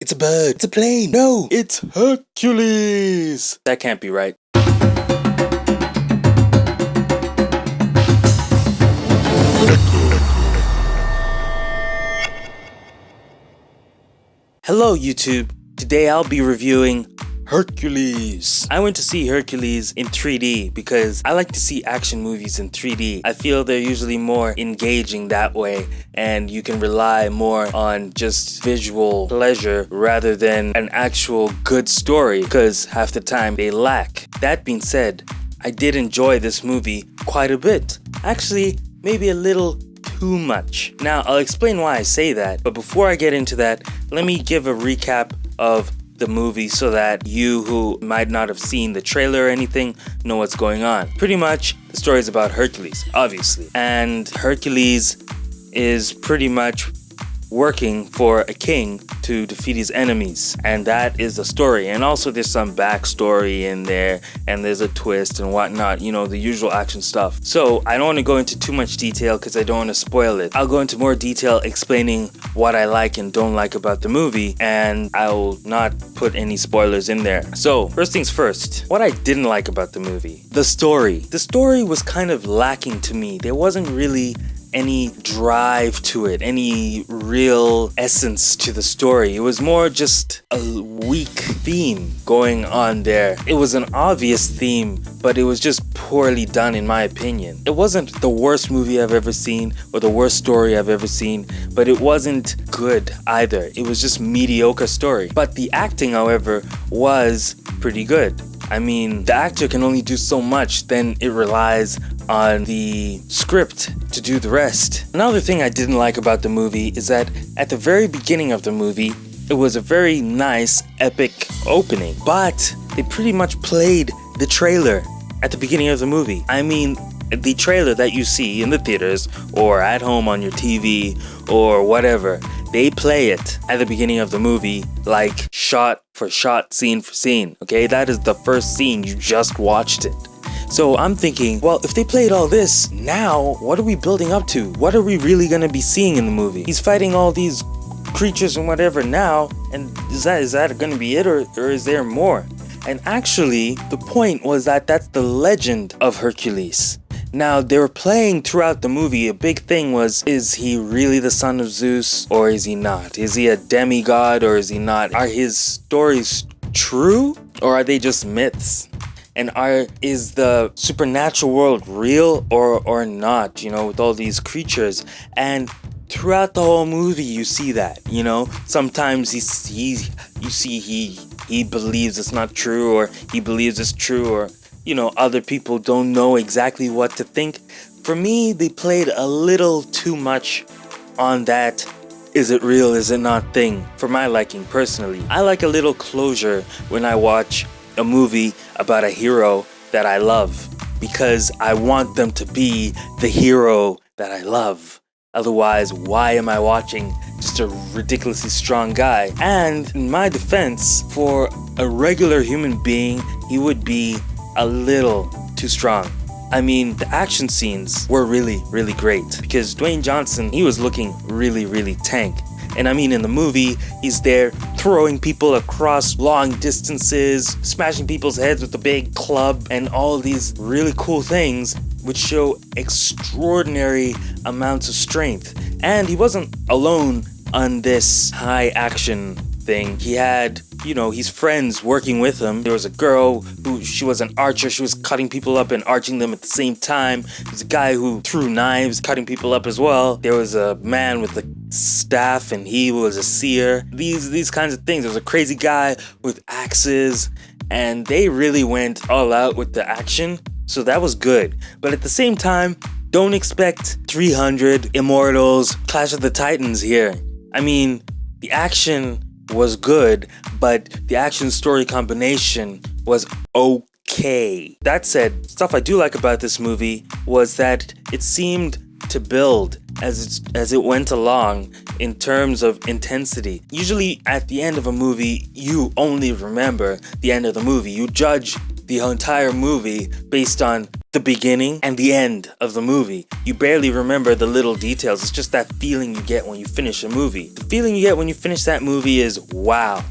It's a bird. It's a plane. No, it's Hercules. That can't be right. Hello YouTube. Today I'll be reviewing Hercules. I went to see Hercules in 3D because I like to see action movies in 3D. I feel they're usually more engaging that way, and you can rely more on just visual pleasure rather than an actual good story, because half the time they lack. That being said, I did enjoy this movie quite a bit. Actually, maybe a little too much. Now, I'll explain why I say that, but before I get into that, let me give a recap of the movie so that you who might not have seen the trailer or anything know what's going on. Pretty much, the story is about Hercules, obviously. And Hercules is pretty much working for a king to defeat his enemies, and that is the story. And also there's some backstory in there, and there's a twist and whatnot, you know, the usual action stuff. So I don't want to go into too much detail because I don't want to spoil it. I'll go into more detail explaining what I like and don't like about the movie, and I will not put any spoilers in there. So first things first, what I didn't like about the movie: the story. The story was kind of lacking to me. There wasn't really any drive to it, any real essence to the story. It was more just a weak theme going on there. It was an obvious theme, but it was just poorly done in my opinion. It wasn't the worst movie I've ever seen or the worst story I've ever seen, but it wasn't good either. It was just mediocre story. But the acting, however, was pretty good. I mean, the actor can only do so much, then it relies on the script to do the rest. Another thing I didn't like about the movie is that at the very beginning of the movie, it was a very nice, epic opening, but they pretty much played the trailer at the beginning of the movie. I mean, the trailer that you see in the theaters or at home on your TV or whatever, they play it at the beginning of the movie like shot for shot, scene for scene. Okay, that is the first scene, you just watched it. So I'm thinking, well, if they played all this, now what are we building up to? What are we really gonna be seeing in the movie? He's fighting all these creatures and whatever now, and is that gonna be it, or is there more? And actually, the point was that that's the legend of Hercules. Now, they were playing throughout the movie, a big thing was, is he really the son of Zeus, or is he not? Is he a demigod, or is he not? Are his stories true, or are they just myths? And is the supernatural world real or not, you know, with all these creatures? And throughout the whole movie, you see that, you know, sometimes you see he believes it's not true, or he believes it's true, or, you know, other people don't know exactly what to think. For me, they played a little too much on that is it real, is it not thing, for my liking personally. I like a little closure when I watch a movie about a hero that I love, because I want them to be the hero that I love. Otherwise, why am I watching just a ridiculously strong guy? And in my defense, for a regular human being, he would be a little too strong. I mean, the action scenes were really, really great, because Dwayne Johnson, he was looking really, really tank. And I mean, in the movie, he's there throwing people across long distances, smashing people's heads with a big club, and all these really cool things which show extraordinary amounts of strength. And he wasn't alone on this high action thing. He had, you know, his friends working with him. There was a girl who, she was an archer. She was cutting people up and arching them at the same time. There's a guy who threw knives, cutting people up as well. There was a man with a staff, and he was a seer. These kinds of things. There was a crazy guy with axes, and they really went all out with the action. So that was good. But at the same time, don't expect 300 Immortals, Clash of the Titans here. I mean, the action was good, but the action story combination was okay. That said, stuff I do like about this movie was that it seemed to build as it went along in terms of intensity. Usually at the end of a movie, you only remember the end of the movie. You judge the entire movie based on the beginning and the end of the movie. You barely remember the little details. It's just that feeling you get when you finish a movie. The feeling you get when you finish that movie is wow,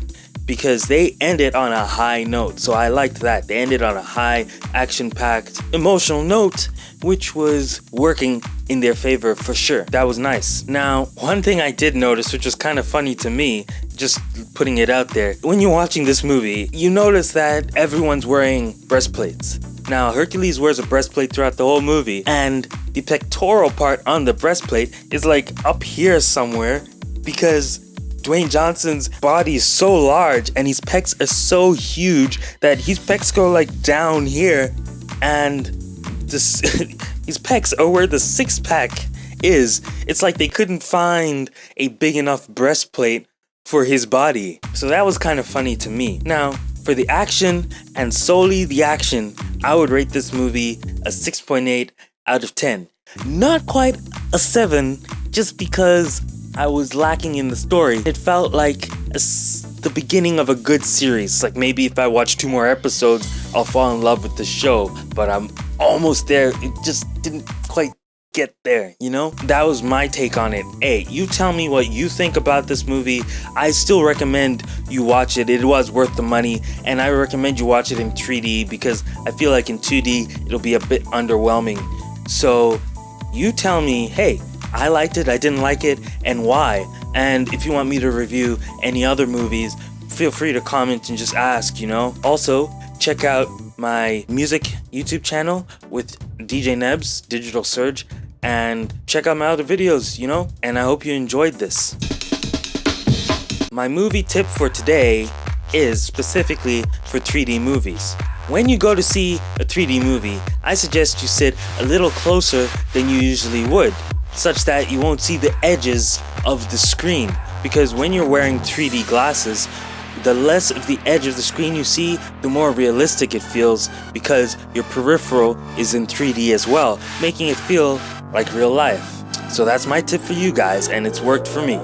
because they ended on a high note. So I liked that. They ended on a high, action-packed, emotional note, which was working in their favor for sure. That was nice. Now, one thing I did notice, which was kind of funny to me, just putting it out there, when you're watching this movie, you notice that everyone's wearing breastplates. Now, Hercules wears a breastplate throughout the whole movie, and the pectoral part on the breastplate is like up here somewhere, because Dwayne Johnson's body is so large and his pecs are so huge that his pecs go like down here, and this his pecs are where the six-pack is. It's like they couldn't find a big enough breastplate for his body. So that was kind of funny to me. Now, for the action and solely the action, I would rate this movie a 6.8 out of 10. Not quite a 7, just because I was lacking in the story. It felt like the beginning of a good series. Like maybe if I watch 2 more episodes, I'll fall in love with the show, but I'm almost there. It just didn't quite get there, you know? That was my take on it. Hey, you tell me what you think about this movie. I still recommend you watch it. It was worth the money, and I recommend you watch it in 3D because I feel like in 2D it'll be a bit underwhelming. So you tell me, hey, I liked it, I didn't like it, and why? And if you want me to review any other movies, feel free to comment and just ask, you know? Also, check out my music YouTube channel with DJ Nebs, Digital Surge, and check out my other videos, you know? And I hope you enjoyed this. My movie tip for today is specifically for 3D movies. When you go to see a 3D movie, I suggest you sit a little closer than you usually would, such that you won't see the edges of the screen. Because when you're wearing 3D glasses, the less of the edge of the screen you see, the more realistic it feels, because your peripheral is in 3D as well, making it feel like real life. So that's my tip for you guys, and it's worked for me.